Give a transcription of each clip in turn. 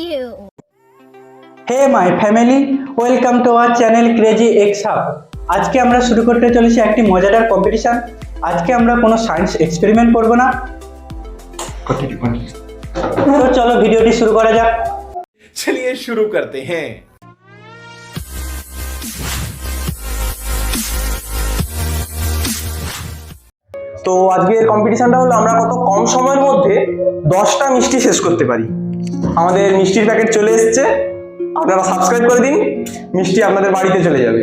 Ew. Hey my family, welcome to our channel Crazy Egg Shop. আজকে আমরা শুরু করতে চলেছি একটি মজাদার কম্পিটিশন। আজকে আমরা কোনো সায়েন্স এক্সপেরিমেন্ট করব না, তো চলো ভিডিওটি শুরু করা যাক। चलिए शुरू करते हैं। তো আজকের কম্পিটিশনটা হলো আমরা কত কম সময়ের মধ্যে 10টা মিষ্টি শেষ করতে পারি। আমাদের মিষ্টির প্যাকেট চলে এসেছে, আপনারা সাবস্ক্রাইব করে দিন, মিষ্টি আপনাদের বাড়িতে চলে যাবে।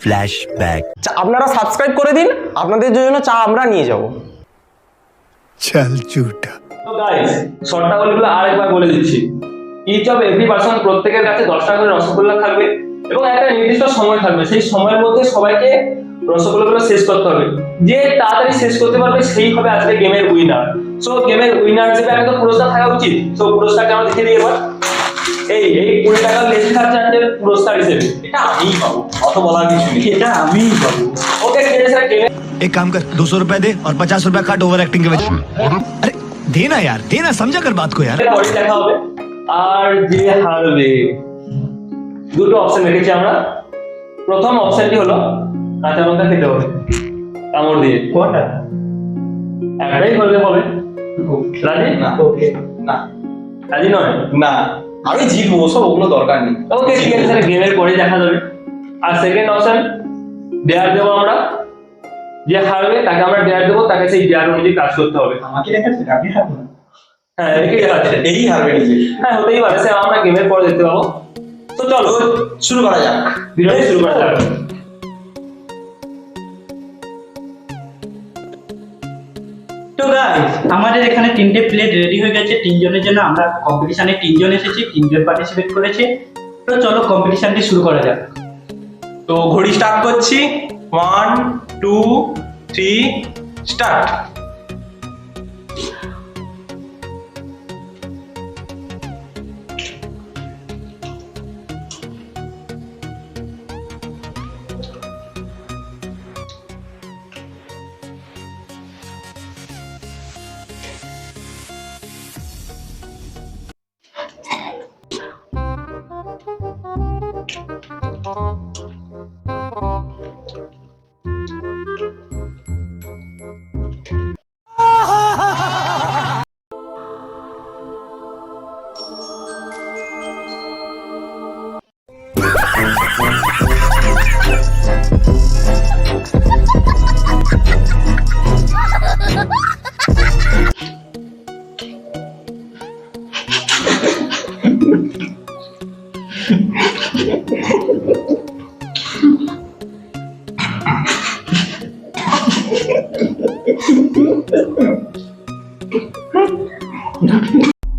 ফ্ল্যাশব্যাক। আপনারা সাবস্ক্রাইব করে দিন, আপনাদের জন্য চা আমরা নিয়ে যাব। চল চুটা। তো গাইস, শর্তাবলীগুলো আরেকবার বলে দিচ্ছি। ইচ অফ এভরি পারসন, প্রত্যেকের কাছে 10টা করে রসগোল্লা থাকবে এবং একটা নির্দিষ্ট সময় থাকবে। সেই সময়ের মধ্যে সবাইকে রসগোল্লাগুলো শেষ করতে হবে। যে তাড়াতাড়ি শেষ করতে পারবে সেই হবে আজকে গেমের উইনার। সো গেমের উইনার হিসেবে একটা তো পুরস্কার থাকা উচিত। সো পুরস্কারটা আমরা দেখে দিই এবার। এই 20 টাকা লেস চার্জের পুরস্কার হিসেবে এটা আমিই পাবো, অত বলার কিছু নেই, এটা আমিই পাবো। ওকে ঠিক আছে স্যার, গেমে एक काम कर 200 रुपए दे और 50 रुपए काट ओवर एक्टिंग के वजह। अरे देना यार, देना, समझा कर बात को यार। পরে দেখা হবে। আর যে হারবে, দুটো অপশন রেখেছি আমরা। প্রথম অপশনটি হলো কাঁচা লঙ্কা খেতে হবে কামড় দিয়ে। কোনটা? একটাই করলে হবে। রাজি? না ওকে, না রাজি নয়? না, আমি জিতবো, সব ওগুলো দরকার নেই। ওকে ঠিক আছে স্যার, গেমের পরে দেখা যাবে। আর সেকেন্ড অপশন, ডেয়ার দেবো আমরা। যে হারবে তাকে আমরা ডেয়ার দেবো, তাকে সেই ডেয়ার অনুযায়ী কাজ করতে হবে। আমাকে দেখাচ্ছে, আমি হারবো না। হ্যাঁ, এটাই আছে, এই হারবে নিজে। হ্যাঁ হতেই পারে স্যার, আমরা গেমের পরে দেখতে পাবো। তো চলো শুরু করা যাক, ভিডিওটি শুরু করা যাক। তো গাইস, আমাদের এখানে 3টে প্লেট রেডি হয়ে গেছে 3 জনের জন্য। আমরা কম্পিটিশনে 3 জন এসেছি, 3 জন পার্টিসিপেট করেছে। তো চলো কম্পিটিশনটি শুরু করা যাক। তো ঘড়ি স্টার্ট করছি। 1 2 3 স্টার্ট।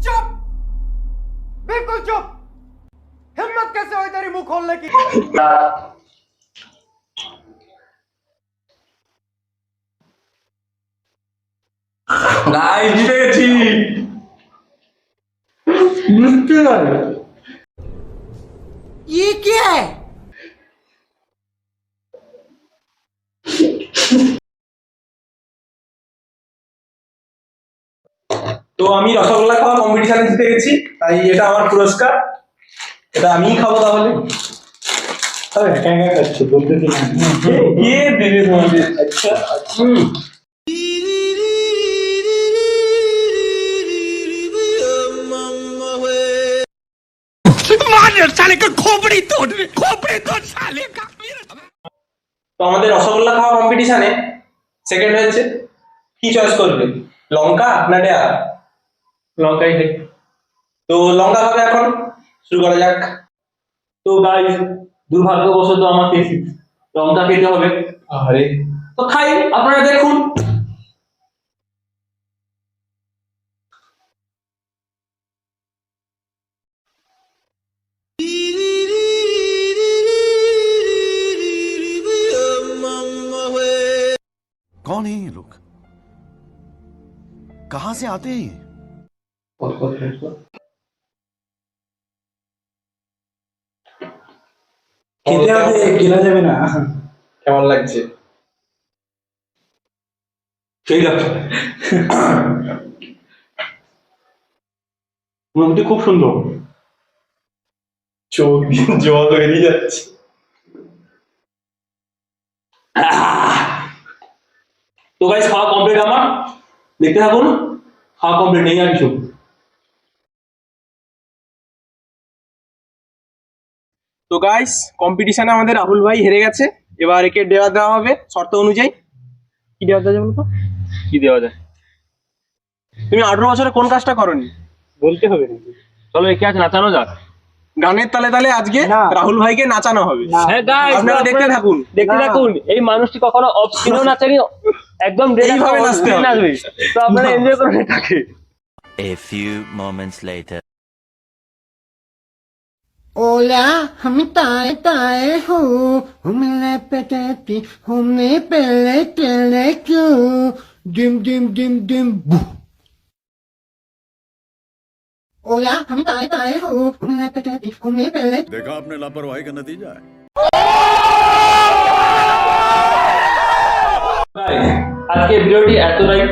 चुप, बिल्कुल चुप। हिम्मत कैसे हुई तेरी मुंह खोलने की? গাইস জিতে গেছি, বুঝতে পারবে। ये क्या है? তো আমি রসগোল্লা খাওয়া কম্পিটিশনে জিতে গেছি, তাই এটা আমার পুরস্কার। এটা আমিই খাবো তাহলে। তবে একা একা খাচ্ছো, বলতে কি না? কে দেবে তোমাদের? আচ্ছা साले का खोपड़ी तोड़ साले का। তো আমাদের রসগোল্লা খাওয়া কম্পিটিশনে সেকেন্ড হয়েছে। কি চয়েস করবে, লঙ্কা না ডেয়ার? লঙ্কাই খাই। তো লঙ্কা খাবে এখন, শুরু করা যাক। তো গাইস, দুর্ভাগ্যবশত আমাকে লঙ্কা খেতে হবে। আরে তো খাই, আপনারা দেখুন। कौन है ये लोग, कहां से आते हैं? খেতে হবে, গেলা যাবে না। কেমন লাগছে? সেই লাগছে, অনুভূতি খুব সুন্দর। চোখ দিয়ে জল বেরিয়ে যাচ্ছে। তো গাইস খাওয়া কমপ্লিট আমার, দেখতে থাকুন। খাওয়া কমপ্লিট, নেই আর কিছু। তো গাইস কম্পিটিশনে আমাদের রাহুল ভাই হেরে গেছে। এবার একে দেওয়া দেওয়া হবে শর্ত অনুযায়ী। কি দেওয়া যায় বলতো? কি দেওয়া যায়? তুমি 18 বছরে কোন কাজটা করনি বলতে হবে। চলো একে আজ নাচানো যাক। গানের তালে তালে আজকে রাহুল ভাইকে নাচানো হবে। হ্যাঁ গাইস, আপনারা দেখতে থাকুন। দেখতে থাকুন। এই মানুষটি কখনো অফ স্ক্রিনও নাচেনি, একদম এইভাবে নাচতে হবে। নাচবে। তো আপনারা এনজয় করুন এটাকে। A few moments later. Hola, हम ताए ताए हो, हमने पेटेती, हमने पहले चले क्यों, डिम डिम डिम डिम बू। Hola, हम ताए ताए हो, हमने पेटेती, हमने पहले। देखा आपने लापरवाही का नतीजा है। আজকে ভিডিওটি এতটাই।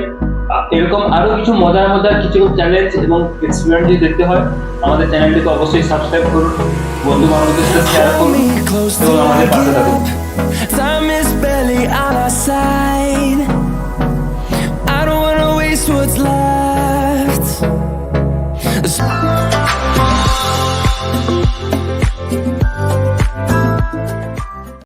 এরকম আরো কিছু মজার মজার কিছু চ্যালেঞ্জ এবং এক্সপেরিমেন্ট যদি দেখতে হয় আমাদের চ্যানেলটিকে অবশ্যই সাবস্ক্রাইব করুন, বন্ধু বান্ধবদের সাথে শেয়ার করুন এবং আমাদের পাশে থাকুন। Time is barely on our side. I don't wanna waste what's left.